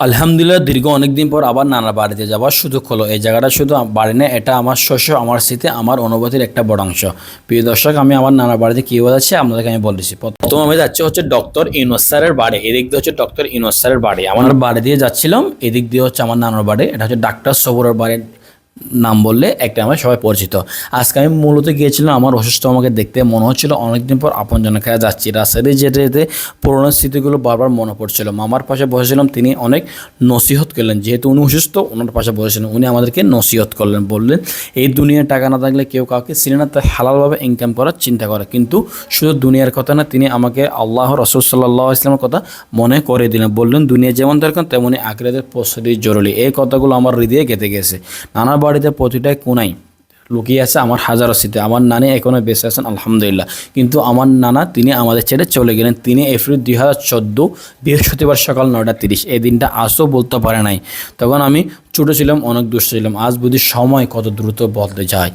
আলহামদুলিল্লাহ দীর্ঘ অনেক দিন পর আবার নানার বাড়িতে যাওয়ার সুযোগ হলো। এই জায়গাটা শুধু বাড়ি না, এটা আমার শস্য, আমার স্মৃতি, আমার অনুভূতির একটা বড় অংশ। প্রিয় দর্শক, আমি আমার নানার বাড়িতে কীভাবে যাচ্ছি আপনাদেরকে আমি বলতেছি। প্রথম আমি যাচ্ছি হচ্ছে ডক্টর ইউনূস স্যারের বাড়ি। এদিক দিয়ে হচ্ছে ডক্টর ইউনূস স্যারের বাড়ি, আমার বাড়ি দিয়ে যাচ্ছিলাম। এদিক দিয়ে হচ্ছে আমার নানার বাড়ি, এটা হচ্ছে ডাক্তার সবুরের বাড়ির নাম বললে একটা আমার সবাই পরিচিত। আজকে আমি মূলত গিয়েছিলাম আমার অসুস্থ আমাকে দেখতে, মনে হচ্ছিল অনেকদিন পর আপনজনের কাছে যাচ্ছি। রাস্তায় যেতে যেতে পুরোনো স্মৃতিগুলো বারবার মনে পড়ছিল। মামার পাশে বসেছিলাম, তিনি অনেক নসিহত করলেন। যেহেতু উনি অসুস্থ, ওনার পাশে বসেছিলেন, উনি আমাদেরকে নসিহত করলেন, বললেন এই দুনিয়ায় টাকা না থাকলে কেউ কাউকে চিনে না, তাই হালালভাবে ইনকাম করার চিন্তা করে। কিন্তু শুধু দুনিয়ার কথা না, তিনি আমাকে আল্লাহ রসুল সাল্লাহ ইসলামের কথা মনে করে দিলেন। বললেন দুনিয়া যেমন দরকার তেমনই আখিরাতের প্রস্তুতি জরুরি। এই কথাগুলো আমার হৃদয়ে গেঁথে গেছে। নানা বাড়িতে প্রতিটা কোনায় লুকিয়ে আছে আমার হাজারো স্মৃতি। আমার নানি এখনও বেঁচে আছেন আলহামদুলিল্লাহ, কিন্তু আমার নানা তিনি আমাদের ছেড়ে চলে গেলেন। তিনি এপ্রিল 2014 বৃহস্পতিবার সকাল 9:30। এই দিনটা আজও বলতে পারে নাই। তখন আমি ছোটো ছিলাম, অনেক দুষ্ট ছিলাম। আজ বুঝি সময় কত দ্রুত বদলে যায়।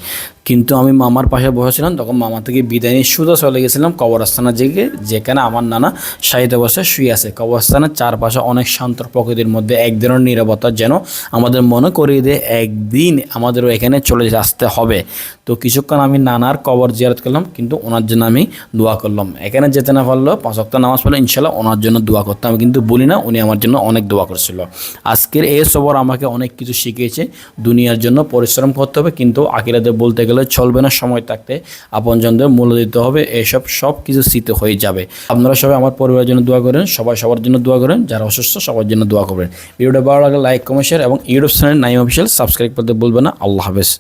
কিন্তু আমি মামার পাশে বসেছিলাম, তখন মামা থেকে বিদায় নিয়ে সোজা চলে গেছিলাম কবরস্থানের দিকে, যেখানে আমার নানা শায়িত অবস্থায় শুয়ে আছে। কবরস্থানের চারপাশে অনেক শান্ত প্রকৃতির মধ্যে এক ধরনের নীরবতা যেন আমাদের মনে করিয়ে দেয় একদিন আমাদেরও এখানে চলে আসতে হবে। তো কিছুক্ষণ আমি নানার কবর জিয়ারত করলাম, কিন্তু ওনার জন্য আমি দোয়া করলাম। এখানে যেতে না পারলেও 5 ওয়াক্ত নামাজ পড়লে ইনশাল্লাহ ওনার জন্য দোয়া করতাম, কিন্তু বলি না, উনি আমার জন্য অনেক দোয়া করছিল। আজকের এই সবর আমাকে অনেক কিছু শিখিয়েছে। দুনিয়ার জন্য পরিশ্রম করতে হবে, কিন্তু আখিরাতে বলতে গেলে চলবে না। সময় থাকতে আপনজনদের মূল্য দিতে হবে। এসব সব কিছু স্মৃতি হয়ে যাবে। আপনারা সবাই আমার পরিবারের জন্য দোয়া করেন, সবাই সবার জন্য দোয়া করেন, যারা অসুস্থ সবার জন্য দোয়া করবেন। ভিডিওটা ভালো লাগলে লাইক, কমেন্ট, শেয়ার এবং YouTube channel Naim official subscribe করতে ভুলবেন না। আল্লাহ হাফেজ।